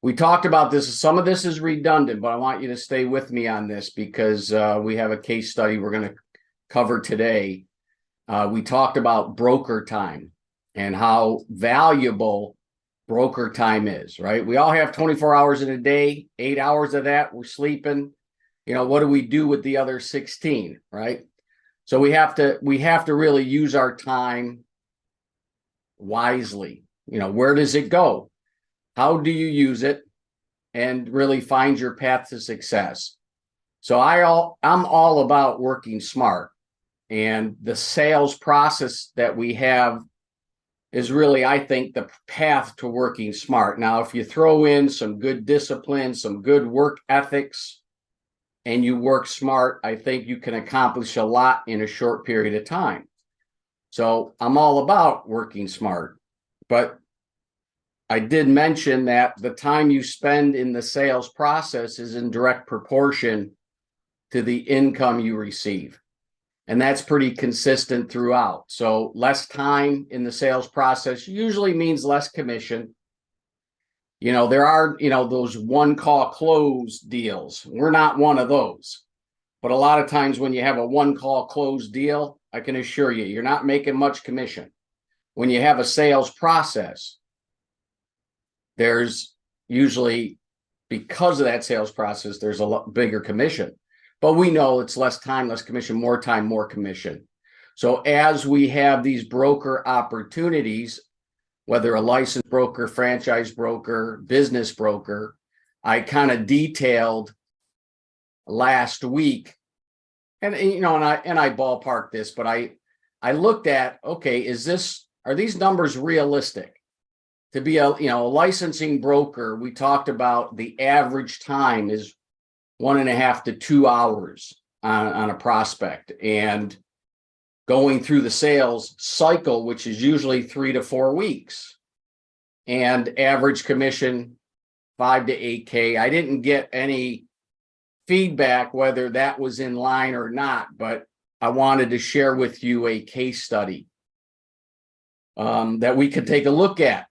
We talked about this. Some of this is redundant, but I want you to stay with me on this because we have a case study we're going to cover today. We talked about broker time and how valuable broker time is, right? We all have 24 hours in a day, 8 hours of that we're sleeping. What do we do with the other 16, right? So we have to really use our time wisely. Where does it go? How do you use it and really find your path to success? So I'm all about working smart, and the sales process that we have is really, I think, the path to working smart. Now, if you throw in some good discipline, some good work ethics, and you work smart, I think you can accomplish a lot in a short period of time. So I'm all about working smart, but I did mention that the time you spend in the sales process is in direct proportion to the income you receive. And that's pretty consistent throughout. So less time in the sales process usually means less commission. There are, those one call close deals. We're not one of those. But a lot of times when you have a one call close deal, I can assure you, you're not making much commission. When you have a sales process, there's usually, because of that sales process, there's a lot bigger commission. But we know it's less time, less commission, more time, more commission. So as we have these broker opportunities, whether a licensed broker, franchise broker, business broker, I kind of detailed last week, and I ballparked this, but I looked at, okay, are these numbers realistic? To be a licensing broker, we talked about the average time is 1.5 to 2 hours on a prospect, and going through the sales cycle, which is usually 3 to 4 weeks, and average commission 5 to 8K. I didn't get any feedback whether that was in line or not, but I wanted to share with you a case study that we could take a look at,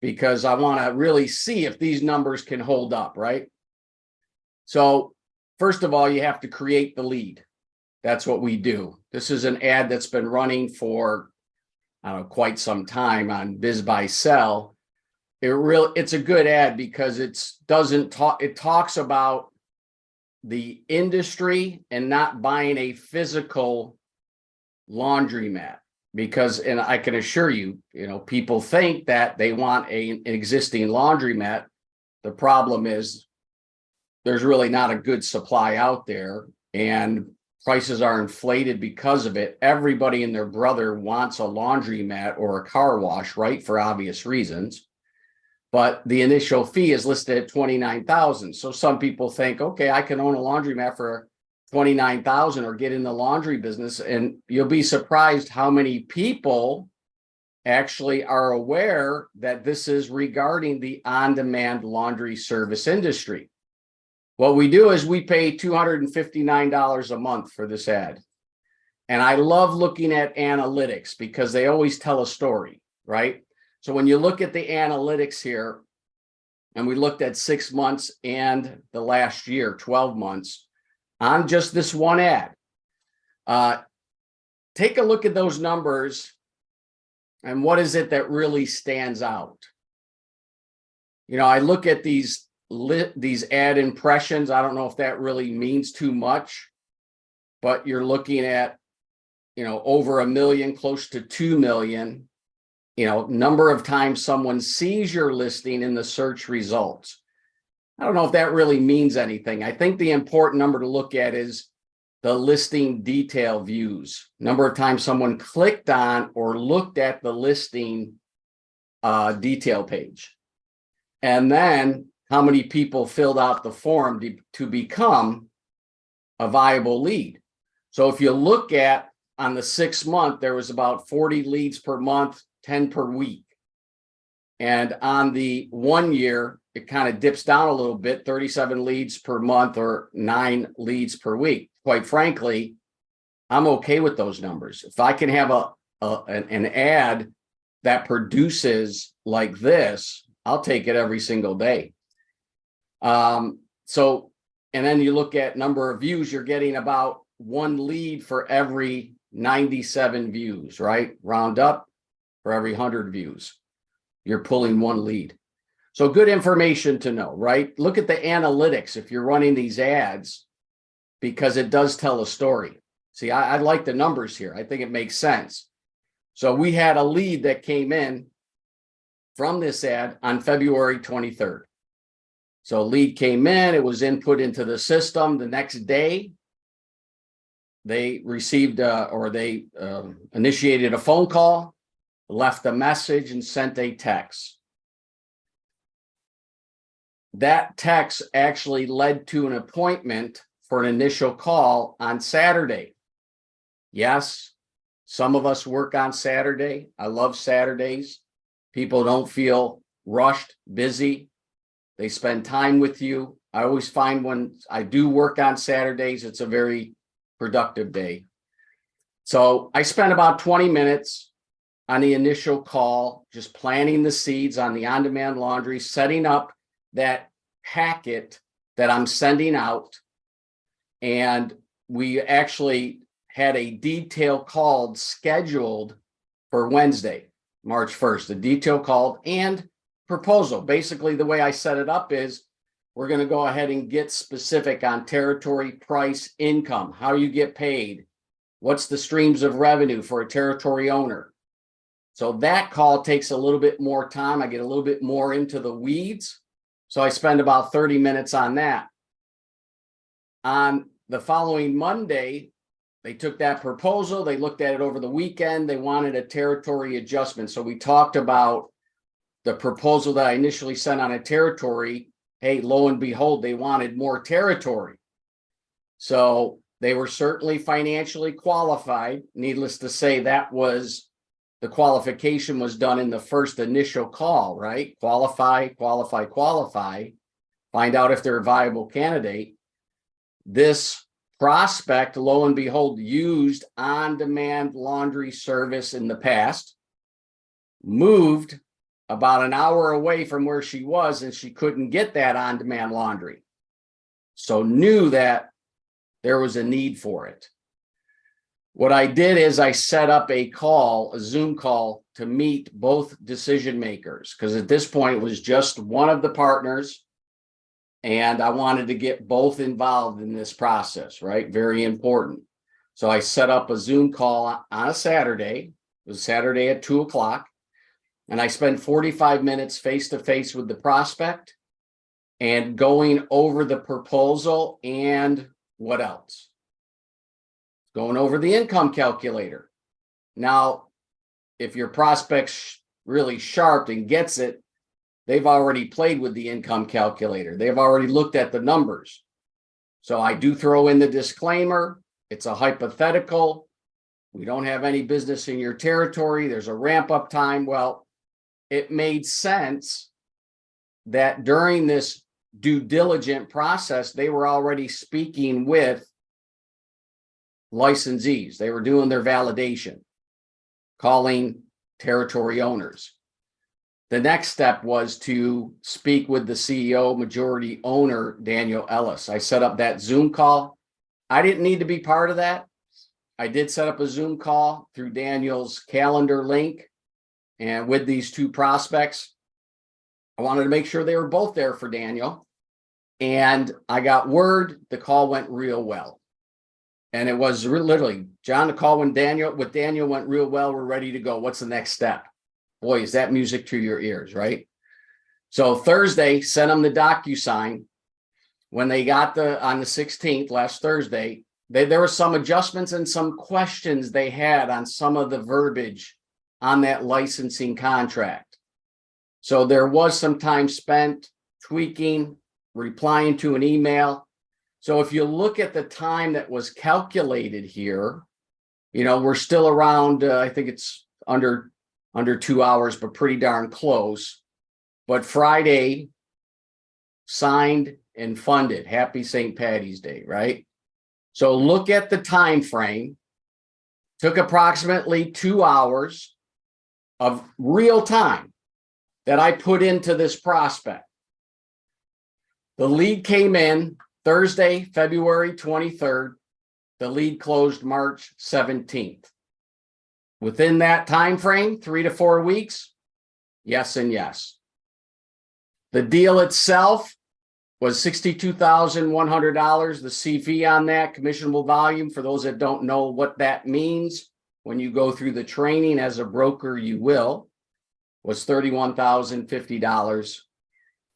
because I want to really see if these numbers can hold up, right? So first of all, you have to create the lead. That's what we do. This is an ad that's been running for, I don't know, quite some time on BizBuySell. It's a good ad because it talks about the industry and not buying a physical laundromat. Because, and I can assure you, people think that they want an existing laundromat. The problem is there's really not a good supply out there, and prices are inflated because of it. Everybody and their brother wants a laundromat or a car wash, right? For obvious reasons. But the initial fee is listed at $29,000. So some people think, okay, I can own a laundromat for $29,000 or get in the laundry business. And you'll be surprised how many people actually are aware that this is regarding the on-demand laundry service industry. What we do is we pay $259 a month for this ad. And I love looking at analytics because they always tell a story, right? So when you look at the analytics here, and we looked at 6 months and the last year, 12 months, on just this one ad, take a look at those numbers and what is it that really stands out? I look at these ad impressions. I don't know if that really means too much, but you're looking at, over 1 million, close to 2 million, number of times someone sees your listing in the search results. I don't know if that really means anything. I think the important number to look at is the listing detail views, number of times someone clicked on or looked at the listing detail page, and then how many people filled out the form to become a viable lead. So if you look at on the 6 month, there was about 40 leads per month, 10 per week. And on the 1 year, it kind of dips down a little bit, 37 leads per month or 9 leads per week. Quite frankly, I'm okay with those numbers. If I can have an ad that produces like this, I'll take it every single day. So, and then you look at number of views, you're getting about one lead for every 97 views, right? Round up, for every 100 views, you're pulling one lead. So good information to know, right? Look at the analytics if you're running these ads, because it does tell a story. See, I like the numbers here. I think it makes sense. So we had a lead that came in from this ad on February 23rd. So lead came in, it was input into the system. The next day, they received they initiated a phone call, left a message, and sent a text. That text actually led to an appointment for an initial call on Saturday. Yes, some of us work on Saturday. I love Saturdays. People don't feel rushed, busy. They spend time with you. I always find when I do work on Saturdays, it's a very productive day. So I spent about 20 minutes on the initial call, just planting the seeds on the on-demand laundry, setting up that packet that I'm sending out. And we actually had a detail call scheduled for Wednesday, March 1st, a detail call and proposal. Basically, the way I set it up is we're going to go ahead and get specific on territory, price, income, how you get paid, what's the streams of revenue for a territory owner. So that call takes a little bit more time. I get a little bit more into the weeds. So I spend about 30 minutes on that. On the following Monday, they took that proposal, they looked at it over the weekend, they wanted a territory adjustment. So we talked about the proposal that I initially sent on a territory. Hey, lo and behold, they wanted more territory. So they were certainly financially qualified. Needless to say, that was the qualification was done in the first initial call, right? Qualify, qualify, qualify, find out if they're a viable candidate. This prospect, lo and behold, used on-demand laundry service in the past, moved about an hour away from where she was, and she couldn't get that on-demand laundry. So knew that there was a need for it. What I did is I set up a call, a Zoom call, to meet both decision makers, because at this point it was just one of the partners, and I wanted to get both involved in this process, right? Very important. So I set up a Zoom call on a Saturday. It was Saturday at 2:00, and I spent 45 minutes face-to-face with the prospect and going over the proposal and what else? Going over the income calculator. Now, if your prospect's really sharp and gets it, they've already played with the income calculator. They've already looked at the numbers. So I do throw in the disclaimer. It's a hypothetical. We don't have any business in your territory. There's a ramp up time. Well, it made sense that during this due diligent process, they were already speaking with licensees. They were doing their validation, calling territory owners. The next step was to speak with the CEO, majority owner, Daniel Ellis. I set up that Zoom call. I didn't need to be part of that. I did set up a Zoom call through Daniel's calendar link, and with these two prospects, I wanted to make sure they were both there for Daniel. And I got word the call went real well. And it was literally, John, the call with Daniel went real well. We're ready to go. What's the next step? Boy, is that music to your ears, right? So Thursday, sent them the DocuSign. When they got on the 16th, last Thursday, there were some adjustments and some questions they had on some of the verbiage on that licensing contract. So there was some time spent tweaking, replying to an email. So if you look at the time that was calculated here, we're still around, I think it's under 2 hours, but pretty darn close. But Friday, signed and funded. Happy St. Patty's Day, right? So look at the time frame. Took approximately 2 hours of real time that I put into this prospect. The lead came in Thursday, February 23rd. The lead closed March 17th. Within that time frame, 3 to 4 weeks, yes and yes. The deal itself was $62,100. The CV on that, commissionable volume, for those that don't know what that means, when you go through the training as a broker, you will, was $31,050.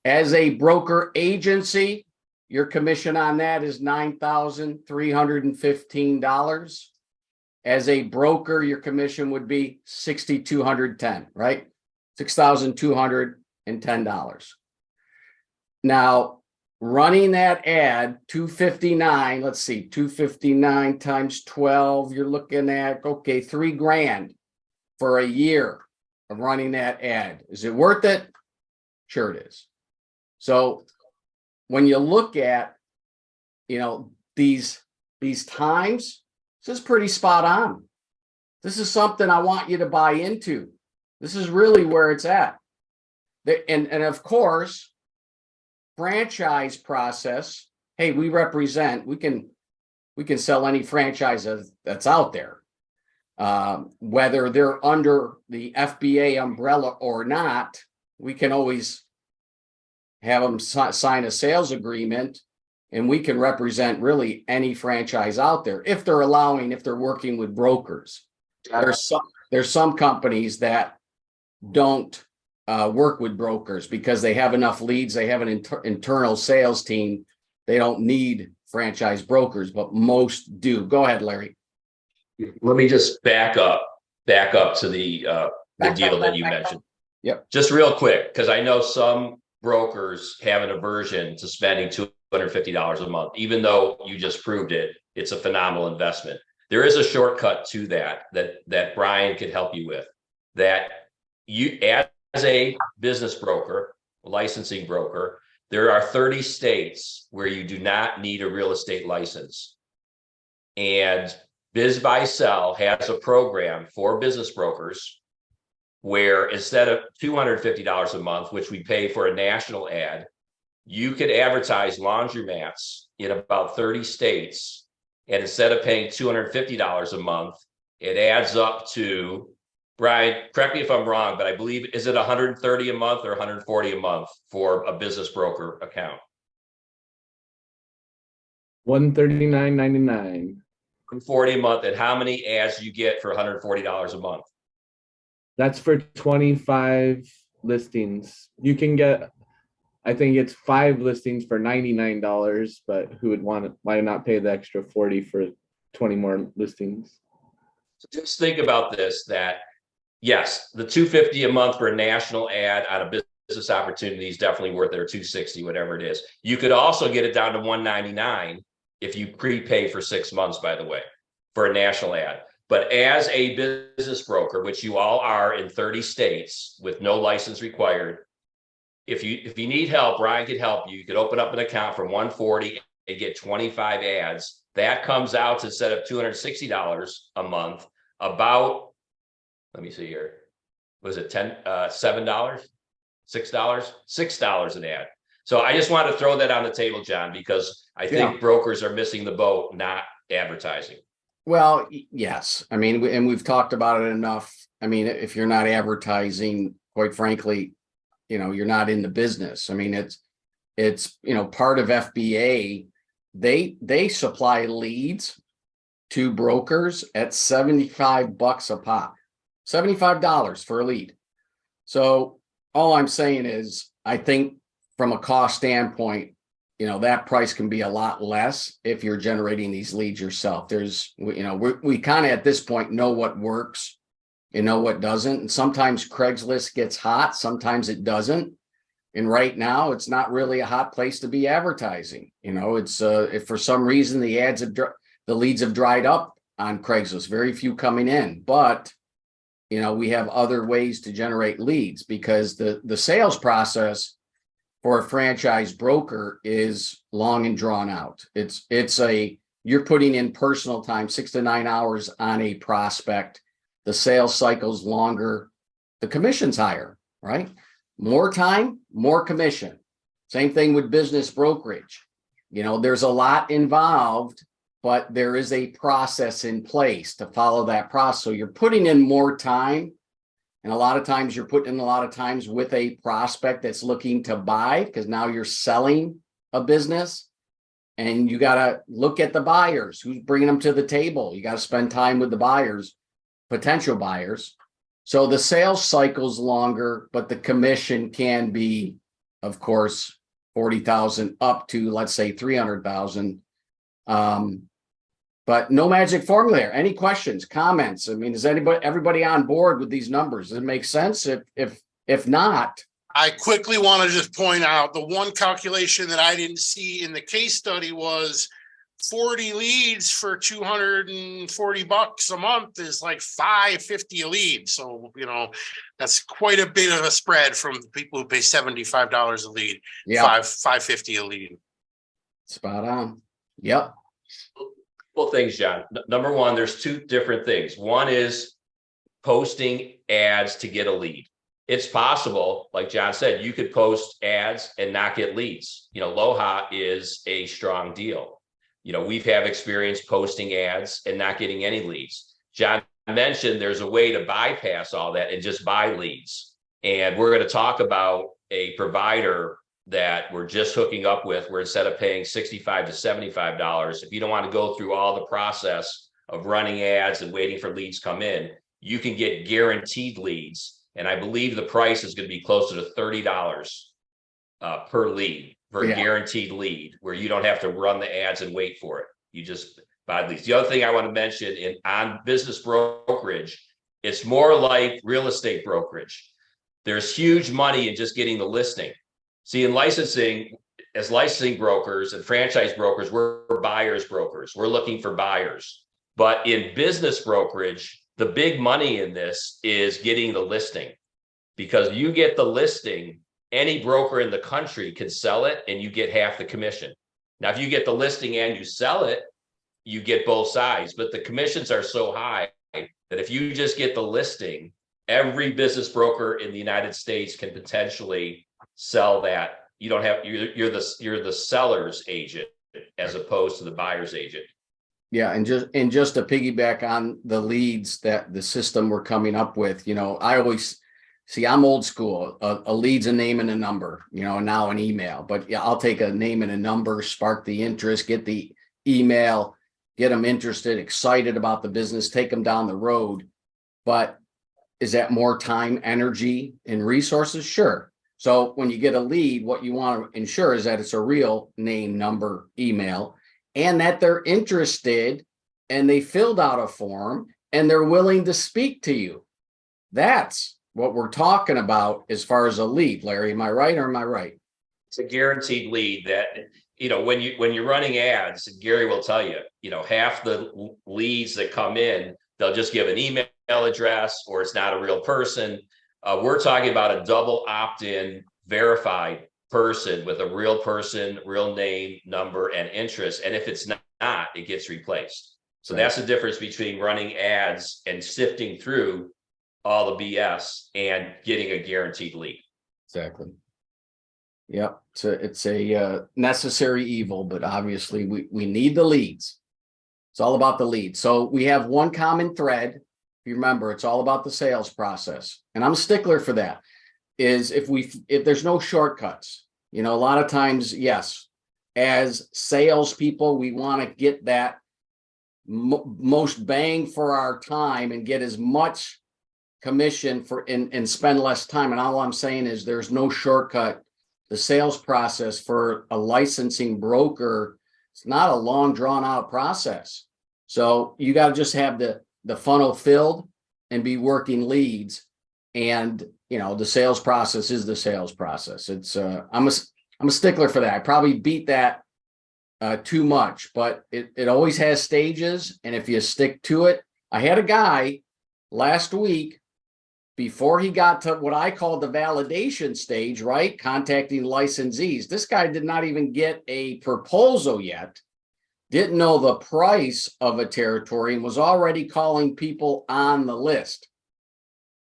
As a broker agency, your commission on that is $9,315. As a broker, your commission would be $6,210, right? $6,210. Now, running that ad, 259, let's see, 259 times 12, you're looking at, okay, $3,000 for a year of running that ad. Is it worth it? Sure it is. So when you look at, these times, this is pretty spot on. This is something I want you to buy into. This is really where it's at. And of course, franchise process. Hey, we represent, we can sell any franchise that's out there. Whether they're under the FBA umbrella or not, we can always have them sign a sales agreement, and we can represent really any franchise out there if they're working with brokers. There's some companies that don't work with brokers because they have enough leads. They have an internal sales team. They don't need franchise brokers, but most do. Go ahead, Larry. Let me just back up to the deal that you mentioned. Yep. Just real quick, because I know some brokers have an aversion to spending $250 a month, even though you just proved it. It's a phenomenal investment. There is a shortcut to that Brian could help you with. That you, as a business broker, licensing broker, there are 30 states where you do not need a real estate license. And BizBuySell has a program for business brokers where instead of $250 a month, which we pay for a national ad, you could advertise laundromats in about 30 states. And instead of paying $250 a month, it adds up to, Brian, correct me if I'm wrong, but I believe, is it $130 a month or $140 a month for a business broker account? $139.99. $140 a month. And how many ads do you get for $140 a month? That's for 25 listings. You can get, I think it's 5 listings for $99, but who would want it? Why not pay the extra 40 for 20 more listings? So just think about this, that yes, the $250 a month for a national ad on a business opportunity is definitely worth it, or $260, whatever it is. You could also get it down to $199 if you prepay for 6 months, by the way, for a national ad. But as a business broker, which you all are in 30 states with no license required, if you need help, Ryan could help you. You could open up an account for $140 and get 25 ads. That comes out to, instead of $260 a month, about, let me see here, was it $7, $6, $6 an ad. So I just wanted to throw that on the table, John, because I think brokers are missing the boat, not advertising. Well, yes. I mean, and we've talked about it enough. I mean, if you're not advertising, quite frankly, you're not in the business. I mean, it's part of FBA. They supply leads to brokers at $75 a pop, $75 for a lead. So all I'm saying is, I think from a cost standpoint, that price can be a lot less if you're generating these leads yourself. We kind of at this point know what works, what doesn't. And sometimes Craigslist gets hot, sometimes it doesn't. And right now it's not really a hot place to be advertising. It's if for some reason the leads have dried up on Craigslist, very few coming in, but we have other ways to generate leads, because the sales process for a franchise broker is long and drawn out. You're putting in personal time, 6 to 9 hours on a prospect. The sales cycle's longer, the commission's higher, right? More time, more commission. Same thing with business brokerage. You know, there's a lot involved, but there is a process in place to follow that process. So you're putting in more time. And a lot of times you're putting in a lot of times with a prospect that's looking to buy, because now you're selling a business and you got to look at the buyers, who's bringing them to the table. You got to spend time with the buyers, potential buyers. So the sales cycle's longer, but the commission can be, of course, 40,000 up to, let's say, 300,000. But no magic formula there. Any questions, comments? I mean, is everybody on board with these numbers? Does it make sense? If not, I quickly want to just point out the one calculation that I didn't see in the case study was 40 leads for $240 a month is like $550 a lead. So, you know, that's quite a bit of a spread from the people who pay $75 a lead. yeah, $550 a lead. spot on. Yep. Well, things, John. Number one, there's two different things. One is posting ads to get a lead. It's possible, like John said, you could post ads and not get leads. You know, Aloha is a strong deal. You know, we've had experience posting ads and not getting any leads. John mentioned there's a way to bypass all that and just buy leads. And we're going to talk about a provider that we're just hooking up with, where instead of paying $65 to $75, if you don't want to go through all the process of running ads and waiting for leads come in, you can get guaranteed leads. And I believe the price is going to be closer to $30 per lead for a guaranteed lead, where you don't have to run the ads and wait for it. You just buy leads. The other thing I want to mention on business brokerage, it's more like real estate brokerage. There's huge money in just getting the listing. See, in licensing, as licensing brokers and franchise brokers, we're buyers brokers. We're looking for buyers. But in business brokerage, the big money in this is getting the listing, because you get the listing, any broker in the country can sell it and you get half the commission. Now, if you get the listing and you sell it, you get both sides, but the commissions are so high that if you just get the listing, every business broker in the United States can potentially sell that. You don't have, you're the seller's agent as opposed to the buyer's agent. Yeah, and just to piggyback on the leads that the system we're coming up with, you know, I always see, I'm old school. A lead's a name and a number, you know, and now an email. But yeah, I'll take a name and a number, spark the interest, get the email, get them interested, excited about the business, take them down the road. But is that more time, energy, and resources? Sure. So when you get a lead, what you want to ensure is that it's a real name, number, email, and that they're interested and they filled out a form and they're willing to speak to you. That's what we're talking about as far as a lead. Larry, am I right or am I right? It's a guaranteed lead that, you know, when you're running ads, Gary will tell you, you know, half the leads that come in, they'll just give an email address or it's not a real person. We're talking about a double opt-in verified person with a real person, real name, number, and interest. And if it's not, it gets replaced. So that's the difference between running ads and sifting through all the BS and getting a guaranteed lead. Exactly. Yep. So it's a necessary evil, but obviously we need the leads. It's all about the leads. So we have one common thread. If you remember, it's all about the sales process. And I'm a stickler for that. Is if there's no shortcuts, you know, a lot of times, yes, as salespeople, we want to get that most bang for our time and get as much commission and spend less time. And all I'm saying is there's no shortcut. The sales process for a licensing broker, it's not a long drawn out process. So you got to just have the funnel filled and be working leads. And, you know, the sales process is the sales process. It's I'm a stickler for that. I probably beat that too much, but it always has stages. And if you stick to it, I had a guy last week, before he got to what I call the validation stage, right? Contacting licensees. This guy did not even get a proposal yet, didn't know the price of a territory, and was already calling people on the list.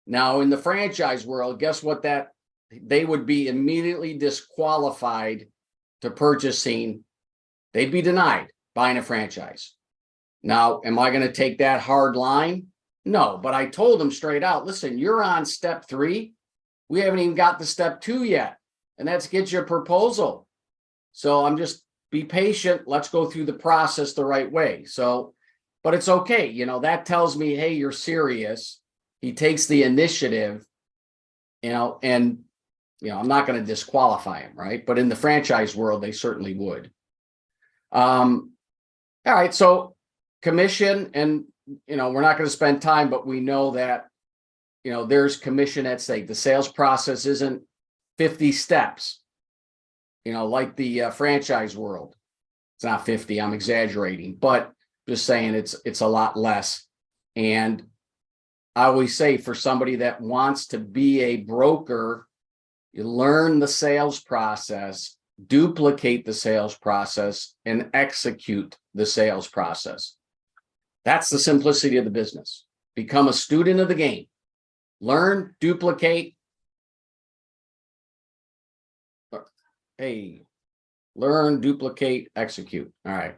Now, in the franchise world, guess what they would be immediately disqualified to purchasing. They'd be denied buying a franchise. Now, am I going to take that hard line? No, but I told them straight out, listen, you're on step 3. We haven't even got to step 2 yet. And that's get your proposal. So I'm just be patient. Let's go through the process the right way. So, but it's okay. You know, that tells me, hey, you're serious. He takes the initiative, you know, and, you know, I'm not going to disqualify him. Right. But in the franchise world, they certainly would. All right. So commission, and, you know, we're not going to spend time, but we know that, you know, there's commission at stake. The sales process isn't 50 steps, you know, like the franchise world. It's not 50, I'm exaggerating, but just saying it's a lot less. And I always say, for somebody that wants to be a broker, you learn the sales process, duplicate the sales process, and execute the sales process. That's the simplicity of the business. Become a student of the game. Learn, duplicate. Hey, learn, duplicate, execute. All right.